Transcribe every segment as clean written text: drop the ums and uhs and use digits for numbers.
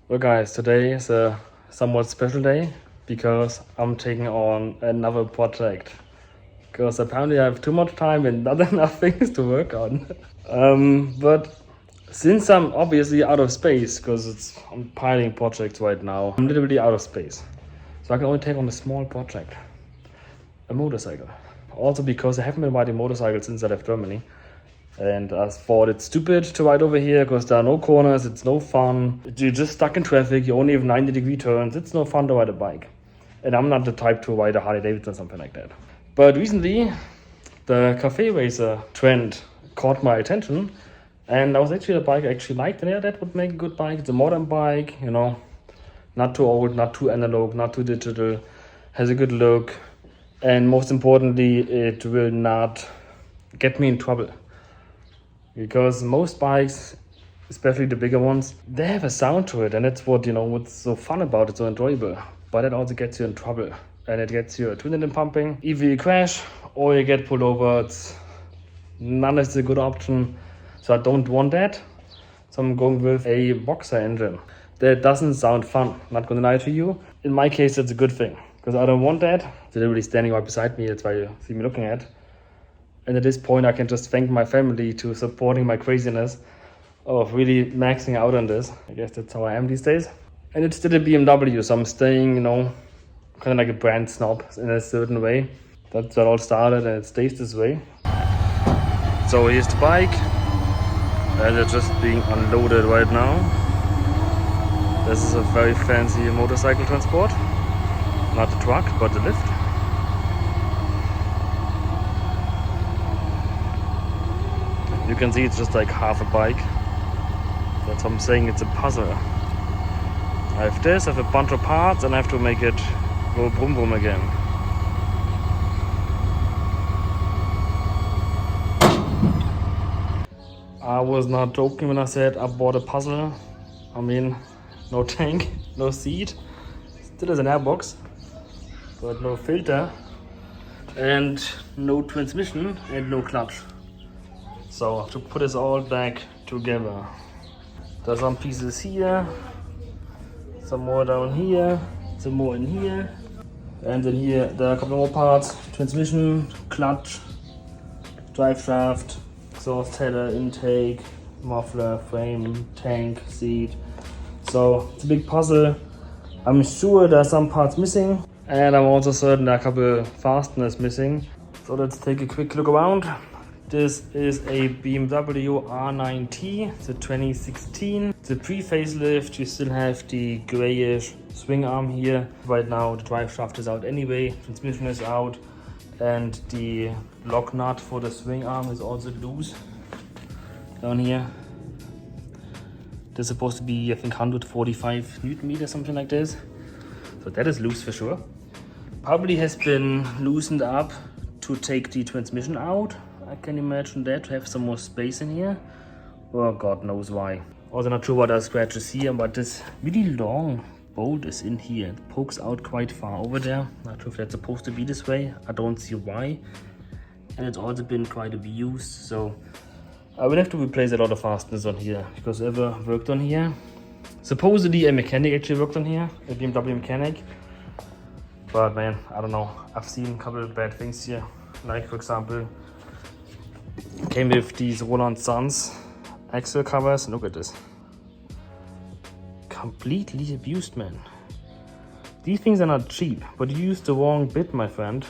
Well guys, today is a somewhat special day because I'm taking on another project. Because apparently I have too much time and not enough things to work on. But since I'm obviously out of space, because I'm piling projects right now, I'm literally out of space. So I can only take on a small project, a motorcycle. Also because I haven't been riding motorcycles since I left Germany. And I thought it's stupid to ride over here because there are no corners, it's no fun. You're just stuck in traffic, you only have 90-degree turns, it's no fun to ride a bike. And I'm not the type to ride a Harley Davidson or something like that. But recently, the Café racer trend caught my attention. And I was actually a bike I actually liked. And yeah, that would make a good bike. It's a modern bike, you know, not too old, not too analog, not too digital, has a good look. And most importantly, it will not get me in trouble. Because most bikes, especially the bigger ones, they have a sound to it, and that's what, what's so fun about it, so enjoyable. But it also gets you in trouble, and it gets you adrenaline pumping. Either you crash or you get pulled over. None is a good option, so I don't want that. So I'm going with a boxer engine. That doesn't sound fun, not gonna lie to you. In my case, that's a good thing, because I don't want that. It's literally standing right beside me, that's why you see me looking at. And at this point, I can just thank my family to supporting my craziness of really maxing out on this. I guess that's how I am these days. And it's still a BMW, so I'm staying, kind of like a brand snob in a certain way. That's where it all started, and it stays this way. So here's the bike, and it's just being unloaded right now. This is a very fancy motorcycle transport. Not the truck, but the lift. You can see it's just like half a bike. That's what I'm saying, it's a puzzle. I have this, I have a bunch of parts, and I have to make it go boom boom again. I was not joking when I said I bought a puzzle. I mean, no tank, no seat, still has an airbox, but no filter, and no transmission, and no clutch. So to put this all back together, there's some pieces here, some more down here, some more in here, and then here there are a couple more parts: transmission, clutch, drive shaft, exhaust header, intake, muffler, frame, tank, seat. So it's a big puzzle. I'm sure there are some parts missing, and I'm also certain there are a couple fasteners missing. So let's take a quick look around. This is a BMW R Nine T, it's a 2016. It's a pre-facelift, you still have the grayish swing arm here. Right now the drive shaft is out anyway, transmission is out, and the lock nut for the swing arm is also loose down here. This is supposed to be, I think, 145 Newton meters, something like this. So that is loose for sure. Probably has been loosened up to take the transmission out. I can imagine that, to have some more space in here. Or God knows why. Also not sure what are scratches here, but this really long bolt is in here. It pokes out quite far over there. Not sure if that's supposed to be this way. I don't see why. And it's also been quite abused, so I will have to replace a lot of fasteners on here, because whoever worked on here, supposedly a mechanic actually worked on here, a BMW mechanic. But man, I don't know. I've seen a couple of bad things here. Like for example, came with these Roland Sons axle covers. Look at this. Completely abused, man. These things are not cheap, but you used the wrong bit, my friend.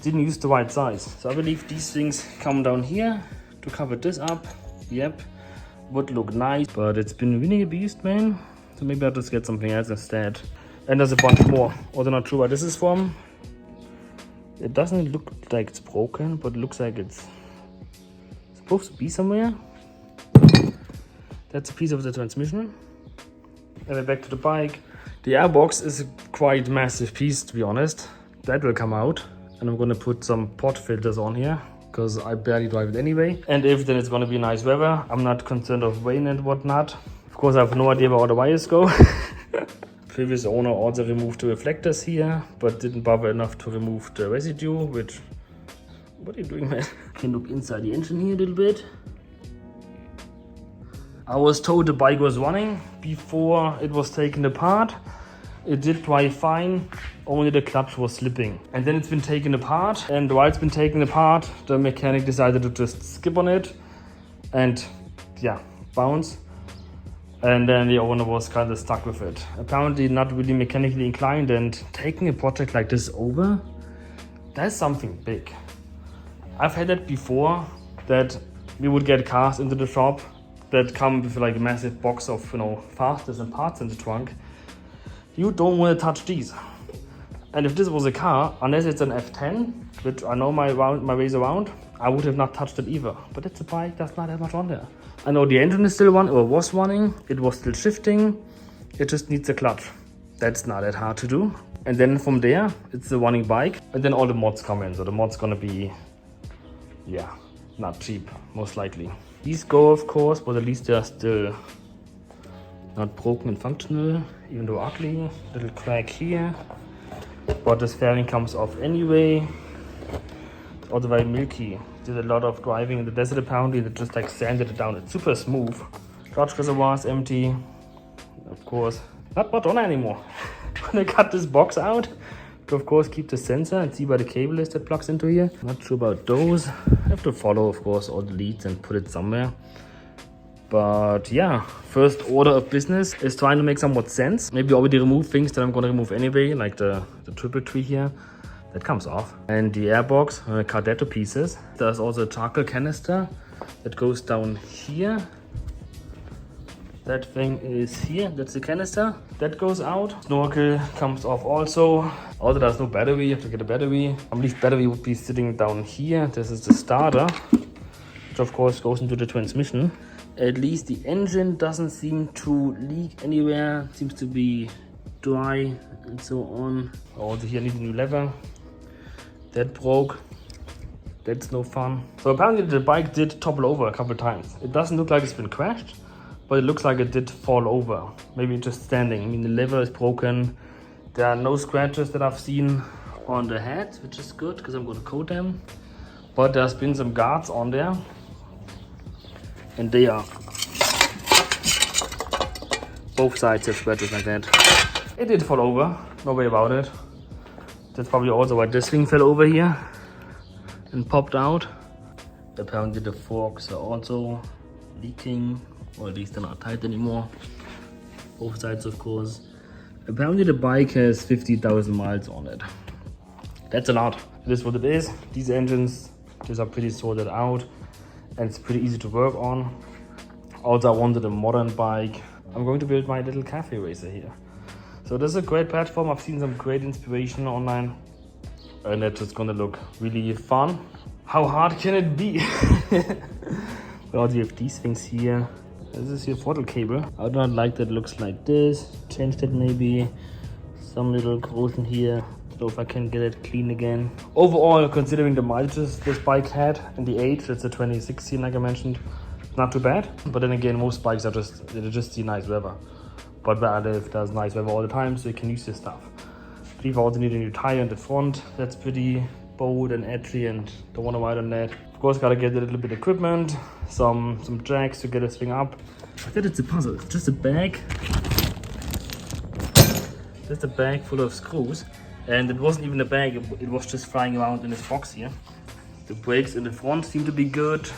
Didn't use the right size. So I believe these things come down here to cover this up. Yep, would look nice, but it's been really abused, man. So maybe I'll just get something else instead. And there's a bunch more. Also not sure where this is from. It doesn't look like it's broken, but it looks like it's supposed to be somewhere. That's a piece of the transmission. And then back to the bike. The airbox is a quite massive piece, to be honest. That will come out, and I'm gonna put some pot filters on here because I barely drive it anyway. And if then it's gonna be nice weather, I'm not concerned of rain and whatnot. Of course, I have no idea where all the wires go. Previous owner also removed the reflectors here, but didn't bother enough to remove the residue, which... What are you doing, man? Can look inside the engine here a little bit. I was told the bike was running before it was taken apart. It did drive fine, only the clutch was slipping. And then it's been taken apart, and while it's been taken apart, the mechanic decided to just skip on it and yeah, bounce. And then the owner was kind of stuck with it. Apparently not really mechanically inclined, and taking a project like this over, that's something big. I've had that before, that we would get cars into the shop that come with like a massive box of, you know, fasteners and parts in the trunk. You don't want to touch these. And if this was a car, unless it's an F10, which I know my ways around, I would have not touched it either. But it's a bike, there's not that much on there. I know the engine is still running, or was running, it was still shifting, it just needs a clutch. That's not that hard to do. And then from there, it's a running bike, and then all the mods come in. So the mods gonna be, yeah, not cheap, most likely. These go, of course, but at least they're still not broken and functional, even though ugly. Little crack here, but this fairing comes off anyway. It's also very milky. Did a lot of driving in the desert apparently, that just like sanded it down. It's super smooth. Clutch reservoir is empty, of course. Not much on anymore. When I cut this box out, to of course keep the sensor and see where the cable is that plugs into here. Not sure about those. I have to follow, of course, all the leads and put it somewhere. But yeah, first order of business is trying to make somewhat sense. Maybe already remove things that I'm gonna remove anyway, like the triple tree here. That comes off. And the airbox, I'm gonna cut that to pieces. There's also a charcoal canister that goes down here. That thing is here, that's the canister. That goes out. Snorkel comes off also. Also there's no battery, you have to get a battery. I believe battery would be sitting down here. This is the starter, which of course goes into the transmission. At least the engine doesn't seem to leak anywhere. It seems to be dry and so on. Also here I need a new lever. That broke. That's no fun. So apparently the bike did topple over a couple times. It doesn't look like it's been crashed, but it looks like it did fall over. Maybe just standing. I mean, the lever is broken. There are no scratches that I've seen on the head, which is good because I'm going to coat them. But there's been some guards on there, and they are both sides have scratches like that. It did fall over, no way about it. That's probably also why this thing fell over here and popped out. Apparently the forks are also leaking, or at least they're not tight anymore. Both sides, of course. Apparently the bike has 50,000 miles on it. That's a lot. It is what it is. These engines, these are pretty sorted out, and it's pretty easy to work on. Also, I wanted a modern bike. I'm going to build my little Café racer here. So this is a great platform. I've seen some great inspiration online, and it's just gonna look really fun. How hard can it be? Well, you have these things here. This is your throttle cable. I do not like that it looks like this. Change that maybe. Some little corrosion here. So if I can get it clean again. Overall, considering the mileages this bike had and the age, it's a 2016 like I mentioned, not too bad. But then again, most bikes are just see nice weather. But where I live, there's nice weather all the time, so you can use this stuff. I believe I also need a new tire in the front. That's pretty bold and edgy, and don't want to ride on that. Of course, gotta get a little bit of equipment, some jacks to get this thing up. I think it's a puzzle. It's just a bag. Just a bag full of screws. And it wasn't even a bag, it was just flying around in this box here. The brakes in the front seem to be good.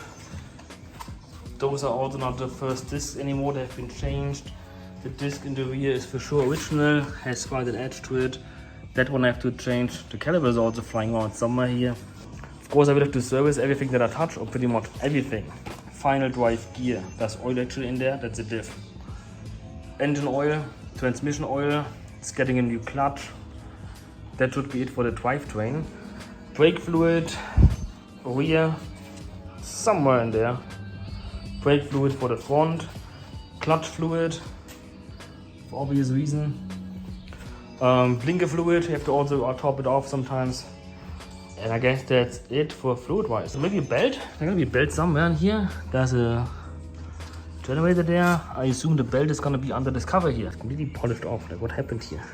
Those are also not the first discs anymore, they have been changed. The disc in the rear is for sure original, has quite an edge to it. That one I have to change. The caliper is also flying around somewhere here. Of course I will have to service everything that I touch, or pretty much everything. Final drive gear, there's oil actually in there, that's a diff. Engine oil, transmission oil, it's getting a new clutch. That should be it for the drivetrain. Brake fluid, rear, somewhere in there. Brake fluid for the front, clutch fluid, for obvious reason. Blinker fluid, you have to also top it off sometimes. And I guess that's it for fluid wise. So maybe a belt, there's gonna be a belt somewhere in here. There's a generator there. I assume the belt is gonna be under this cover here. It's completely polished off, like what happened here?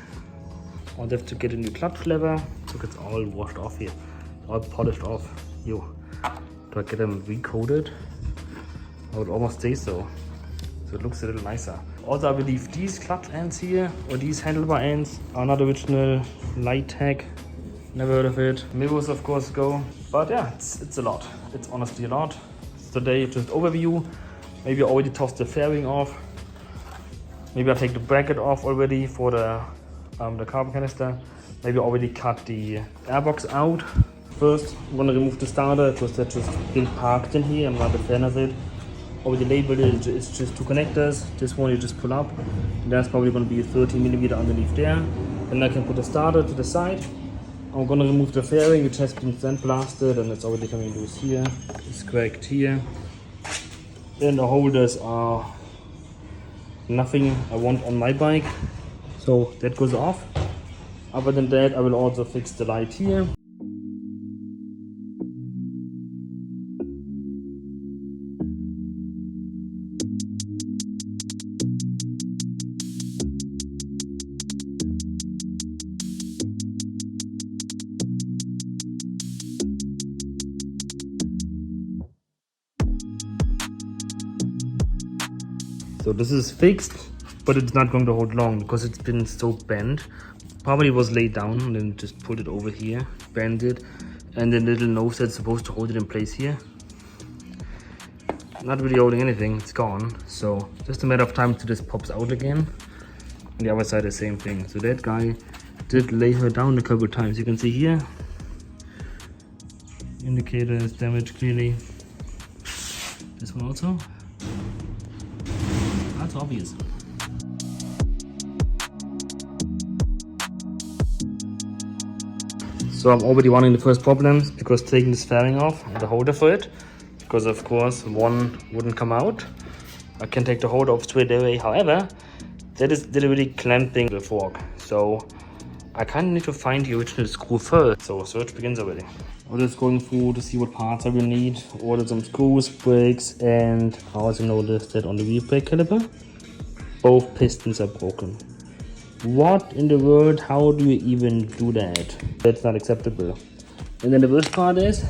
I'll have to get a new clutch lever. Look, it's all washed off here. All polished off. Yo, do I get them recoated? I would almost say so. so it looks a little nicer. Also, I believe these clutch ends here, or these handlebar ends, are not original light tech. Never heard of it. Mirrors of course go, but yeah, it's a lot. It's honestly a lot. So today just overview. Maybe I already tossed the fairing off. Maybe I take the bracket off already for the carbon canister. Maybe I already cut the airbox out. First, I'm gonna remove the starter because that's just been parked in here. I'm not a fan of it. Already labeled it, it's just two connectors. This one you just pull up. And that's probably gonna be a 30mm underneath there. Then I can put the starter to the side. I'm gonna remove the fairing, which has been sandblasted and it's already coming loose here. It's cracked here. Then the holders are nothing I want on my bike. So that goes off. Other than that, I will also fix the light here. So this is fixed, but it's not going to hold long because it's been so bent. Probably was laid down and then just put it over here, bend it, and then the little nose that's supposed to hold it in place here. Not really holding anything, it's gone. So just a matter of time till this pops out again. And the other side the same thing. So that guy did lay her down a couple of times. You can see here, indicator is damaged clearly. This one also. That's obvious. So I'm already running the first problems because taking this fairing off and the holder for it, because of course one wouldn't come out. I can take the holder off straight away. However, that is literally clamping the fork. So I kind of need to find the original screw first. So search begins already. I'm just going through to see what parts I will need. Order some screws, brakes, and I also noticed that on the wheel brake caliper, both pistons are broken. What in the world? How do you even do that? That's not acceptable. And then the worst part is,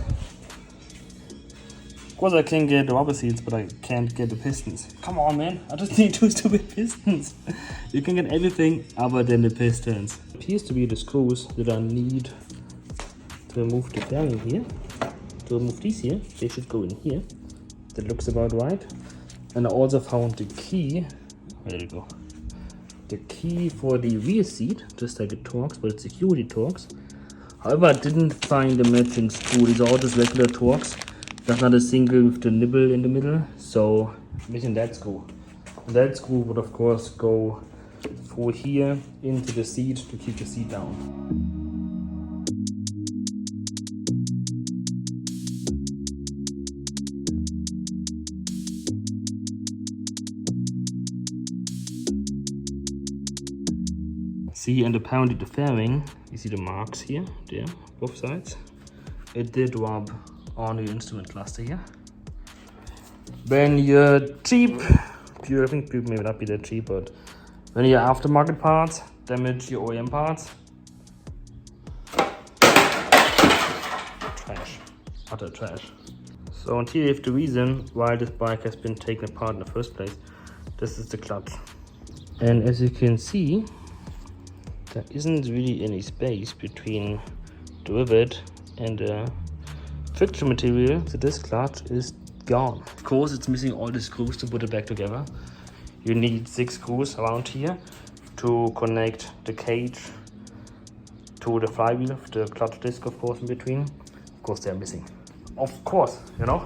of course I can get the rubber seats, but I can't get the pistons. Come on, man! I just need two stupid pistons. You can get everything other than the pistons. Appears to be the screws that I need to remove the fairing here. To remove these here, they should go in here. That looks about right. And I also found the key. There you go. The key for the rear seat, just like the Torx, but it's security Torx. However, I didn't find the matching screw. These are all just regular Torx. There's not a single with the nibble in the middle, so I'm missing that screw. And that screw would of course go through here into the seat to keep the seat down. See, and apparently the fairing, you see the marks here, there, both sides. It did rub on the instrument cluster here. When you're cheap, I think may not be that cheap, but when you're aftermarket parts, damage your OEM parts. Trash, utter trash. So until you have the reason why this bike has been taken apart in the first place, this is the clutch. And as you can see, there isn't really any space between the rivet and the friction material, so this clutch is gone. Of course, it's missing all the screws to put it back together. You need 6 screws around here to connect the cage to the flywheel, the clutch disc of course in between. Of course they're missing. Of course, you know.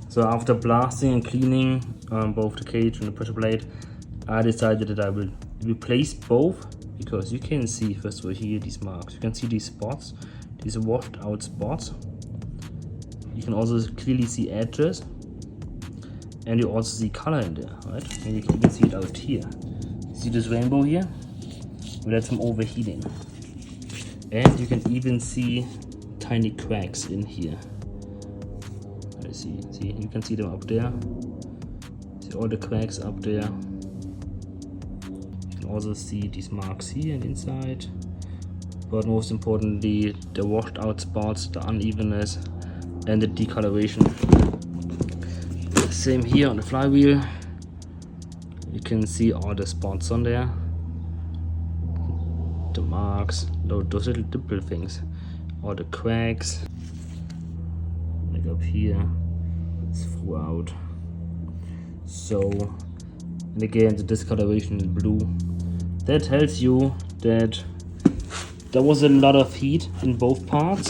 So after blasting and cleaning both the cage and the pressure plate, I decided that I will replace both. Because you can see, first of all, here these marks. You can see these spots, these washed out spots. You can also clearly see edges, and you also see color in there, right? And you can even see it out here. See this rainbow here? Well, that's from overheating. And you can even see tiny cracks in here. Let's see, you can see them up there. See all the cracks up there. Also see these marks here and inside, but most importantly the washed out spots, the unevenness, and the decoloration. Same here on the flywheel. can see all the spots on there, the marks, those little things, all the cracks, like up here, it's throughout. So, and again, the discoloration is blue. That tells you that there was a lot of heat in both parts.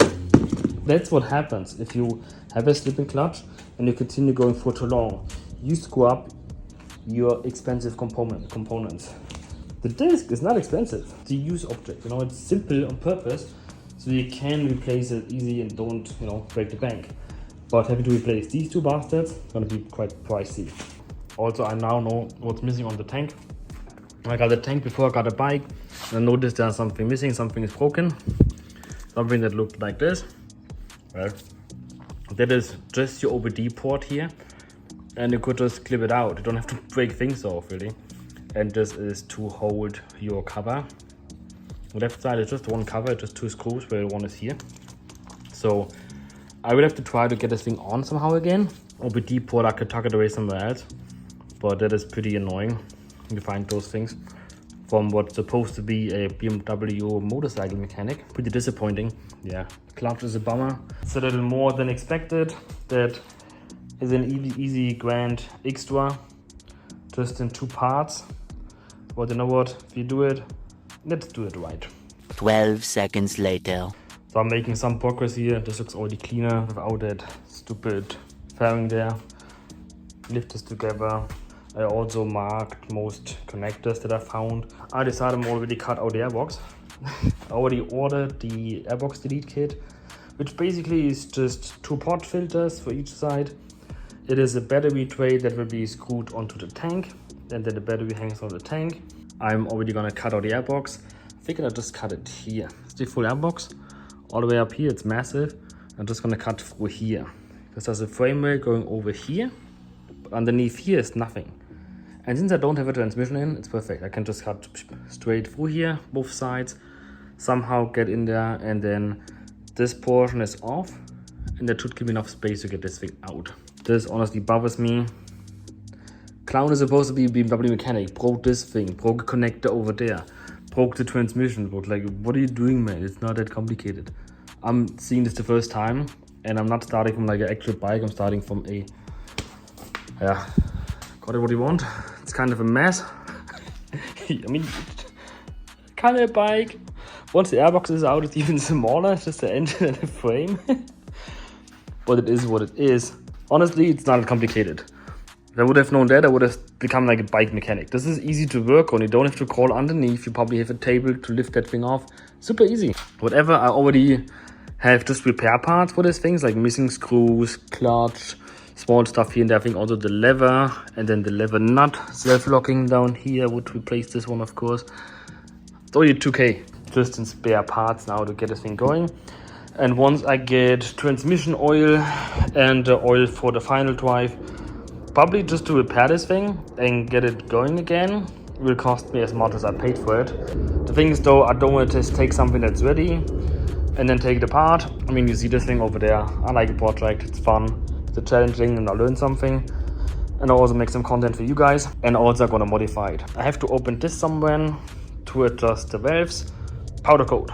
That's what happens if you have a slipping clutch and you continue going for too long. You screw up your expensive components. The disc is not expensive. It's a use object, it's simple on purpose, so you can replace it easy and don't, break the bank. But having to replace these two bastards is gonna be quite pricey. Also, I now know what's missing on the tank. I got the tank before I got a bike, and I noticed there's something missing, something is broken. Something that looked like this. Well, that is just your OBD port here, and you could just clip it out. You don't have to break things off really. And this is to hold your cover. The left side is just one cover, just two screws, where one is here. So I will have to try to get this thing on somehow again. OBD port, I could tuck it away somewhere else, but that is pretty annoying. You find those things from what's supposed to be a BMW motorcycle mechanic. Pretty disappointing. Yeah, clutch is a bummer. It's a little more than expected. That is an easy grand extra, just in two parts. But you know what, if you do it, let's do it right. 12 seconds later. So I'm making some progress here. This looks already cleaner without that stupid fairing there. Lift this together. I also marked most connectors that I found. I decided I'm already cut out the airbox. I already ordered the airbox delete kit, which basically is just two pot filters for each side. It is a battery tray that will be screwed onto the tank, and then the battery hangs on the tank. I'm already gonna cut out the airbox. I figured I'll just cut it here. It's the full airbox. All the way up here, it's massive. I'm just gonna cut through here. Because there's a frame rail going over here, but underneath here is nothing. And since I don't have a transmission in, it's perfect. I can just cut straight through here, both sides, somehow get in there, and then this portion is off, and that should give me enough space to get this thing out. This honestly bothers me. Clown is supposed to be a BMW mechanic, broke this thing, broke a connector over there, broke the transmission, broke, like, what are you doing, man? It's not that complicated. I'm seeing this the first time, and I'm not starting from like an actual bike, I'm starting from a, yeah, call it what you want. It's kind of a mess. I mean, kind of a bike. Once the airbox is out, it's even smaller, it's just the engine and the frame. But it is what it is. Honestly, it's not complicated. If I would have known that, I would have become like a bike mechanic. This is easy to work on. You don't have to crawl underneath. You probably have a table to lift that thing off. Super easy. Whatever, I already have just repair parts for these things, like missing screws, clutch, small stuff here and there. I think also the lever, and then the lever nut self-locking down here would replace this one, of course. It's only 2K just in spare parts now to get this thing going. And once I get transmission oil and the oil for the final drive, probably just to repair this thing and get it going again, will cost me as much as I paid for it. The thing is though, I don't want to just take something that's ready and then take it apart. I mean, you see this thing over there. I like a project, it's fun, it's challenging, and I learn something. And I also make some content for you guys, and also I'm gonna modify it. I have to open this somewhere to adjust the valves. Powder coat.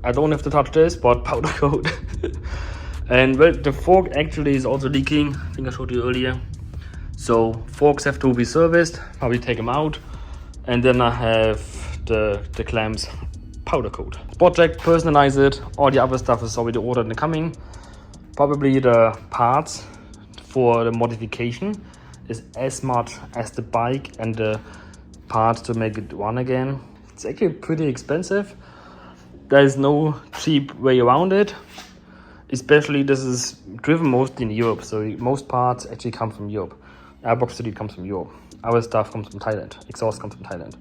I don't have to touch this, but powder coat. And well, the fork actually is also leaking. I think I showed you earlier. So forks have to be serviced, probably take them out. And then I have the clamps powder coat. Project, personalize it. All the other stuff is already ordered and coming. Probably the parts for the modification is as much as the bike and the parts to make it run again. It's actually pretty expensive. There is no cheap way around it. Especially this is driven mostly in Europe, so most parts actually come from Europe. Airbox delete comes from Europe. Our stuff comes from Thailand. Exhaust comes from Thailand.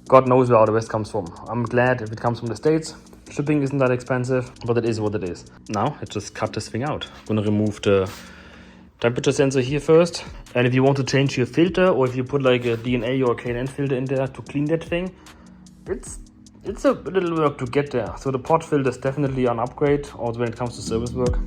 God knows where all the rest comes from. I'm glad if it comes from the States. Shipping isn't that expensive, but it is what it is. Now, let's just cut this thing out. I'm gonna remove the temperature sensor here first. And if you want to change your filter, or if you put like a DNA or a K&N filter in there to clean that thing, it's a little work to get there. So the pot filter is definitely an upgrade, also when it comes to service work.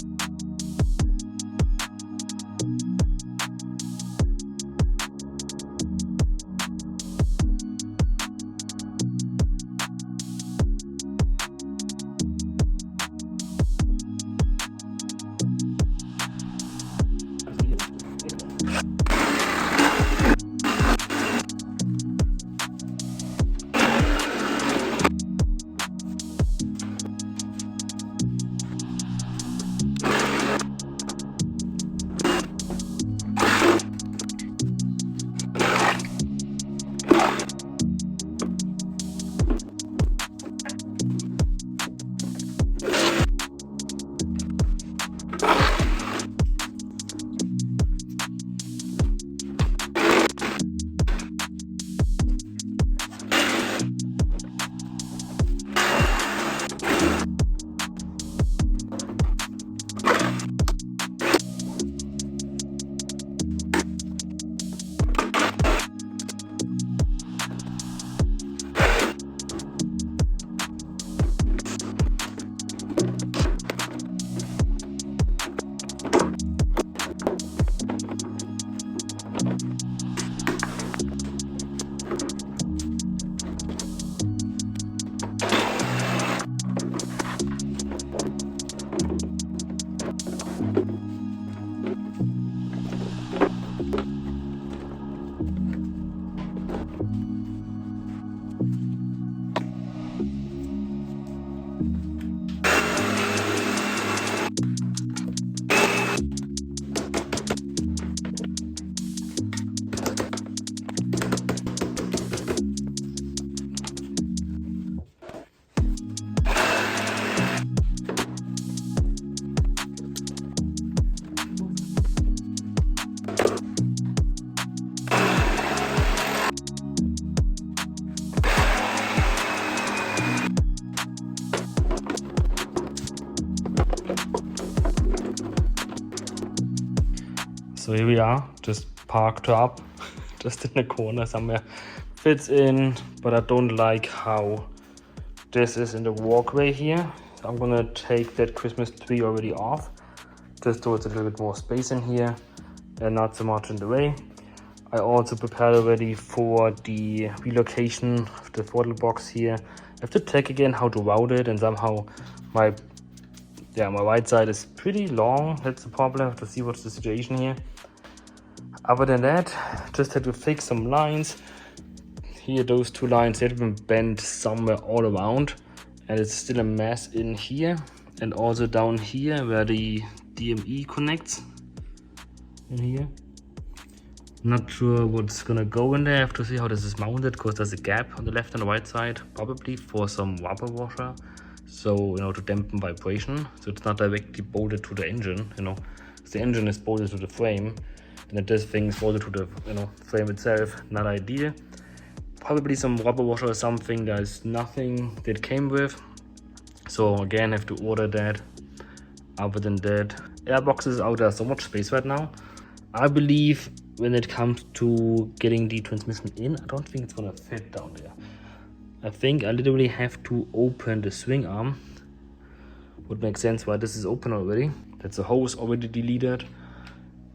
So here we are, just parked up, just in the corner somewhere. Fits in, but I don't like how this is in the walkway here. I'm gonna take that Christmas tree already off, just so it's a little bit more space in here and not so much in the way. I also prepared already for the relocation of the throttle box here. I have to check again how to route it, and somehow my right side is pretty long. That's the problem. I have to see what's the situation here. Other than that, just had to fix some lines. Here, those two lines have been bent somewhere all around, and it's still a mess in here, and also down here where the DME connects in here. Not sure what's gonna go in there. I have to see how this is mounted, because there's a gap on the left and the right side, probably for some rubber washer, so to dampen vibration, so it's not directly bolted to the engine. The engine is bolted to the frame, and this thing is bolted to the frame itself. Not ideal. Probably some rubber washer or something. There's nothing that came with, so again have to order that. Other than that, airboxes out there, so much space right now. I believe when it comes to getting the transmission in, I don't think it's gonna fit down there. I think I literally have to open the swing arm. Would make sense why this is open already. That's a hose already deleted,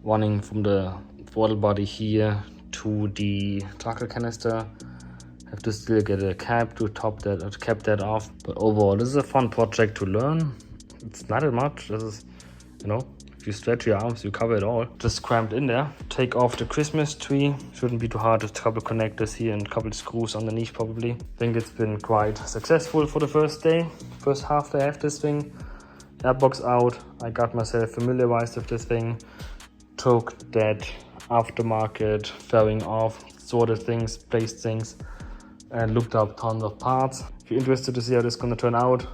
running from the throttle body here to the charcoal canister. Have to still get a cap to top that, or to cap that off. But overall, this is a fun project to learn. It's not that much. This is, if you stretch your arms, you cover it all. Just cramped in there. Take off the Christmas tree. Shouldn't be too hard. Just a couple connectors here and a couple screws underneath probably. I think it's been quite successful for the first day. First half day I have this thing. Airbox out. I got myself familiarized with this thing. Took that aftermarket fairing off. Sorted things, placed things, and looked up tons of parts. If you're interested to see how this is gonna turn out,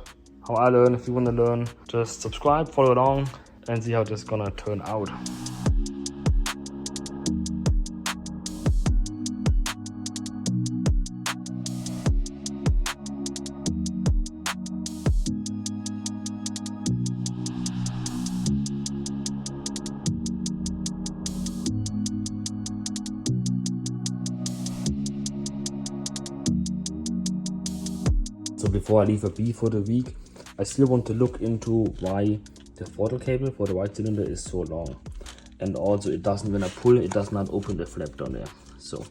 how I learn, if you wanna learn, just subscribe, follow along, and see how this is gonna turn out. So before I leave a B for the week, I still want to look into why the throttle cable for the right cylinder is so long, and also it doesn't, when I pull it does not open the flap down there. So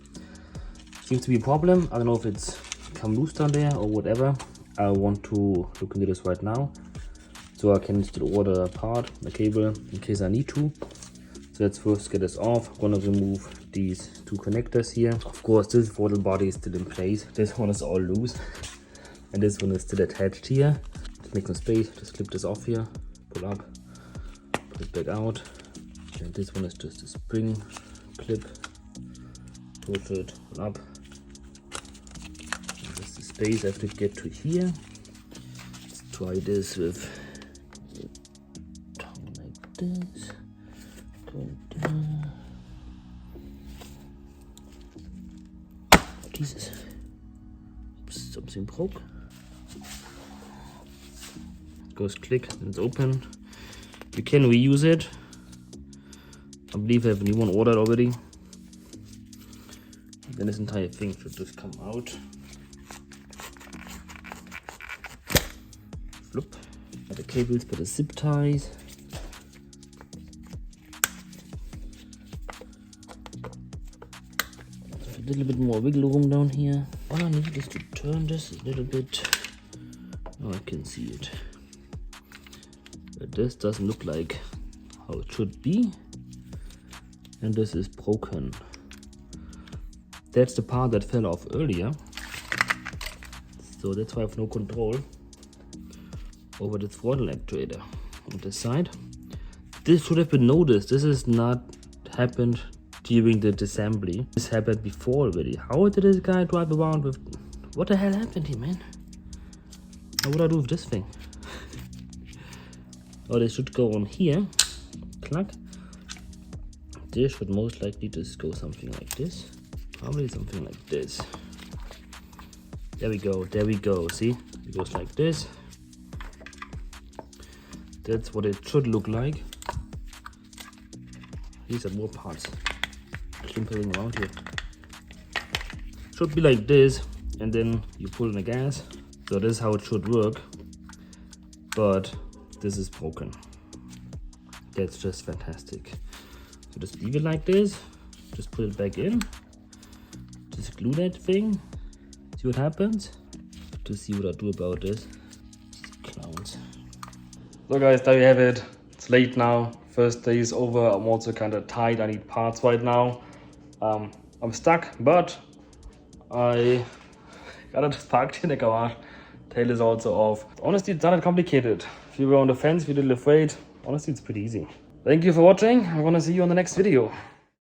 seems to be a problem. I don't know if it's come loose down there or whatever. I want to look into this right now, so I can still order a part, a cable, in case I need to. So let's first get this off. I'm gonna remove these two connectors here. Of course, this throttle body is still in place. This one is all loose, and this one is still attached here. Just make some space. Just clip this off here. Pull up, put it back out, and this one is just a spring clip. Push it, pull up. And this is the space I have to get to here. Let's try this with the tongue like this. Jesus, oops, something broke. Goes click and it's open. You can reuse it. I believe I have a new one ordered already. Then this entire thing should just come out. Flip. The cables for the zip ties. A little bit more wiggle room down here. All I need is to turn this a little bit. Now I can see it. But this doesn't look like how it should be, and this is broken. That's the part that fell off earlier, so that's why I have no control over the throttle actuator on this side. This should have been noticed. This has not happened during the disassembly. This happened before already. How did this guy drive around with... What the hell happened here, man? What would I do with this thing? Oh, they should go on here. Clack. This should most likely just go something like this. Probably something like this. There we go, there we go. See? It goes like this. That's what it should look like. These are more parts. Climpering around here. Should be like this, and then you pull in the gas. So this is how it should work. But this is broken. That's just fantastic. So just leave it like this. Just put it back in. Just glue that thing. See what happens. To see what I do about this. Clowns. So guys, there you have it. It's late now. First day is over. I'm also kind of tight. I need parts right now. I'm stuck, but I got it parked in the garage. Tail is also off. Honestly, it's not that complicated. If you were on the fence, if you're a little afraid, honestly, it's pretty easy. Thank you for watching. I'm gonna see you on the next video.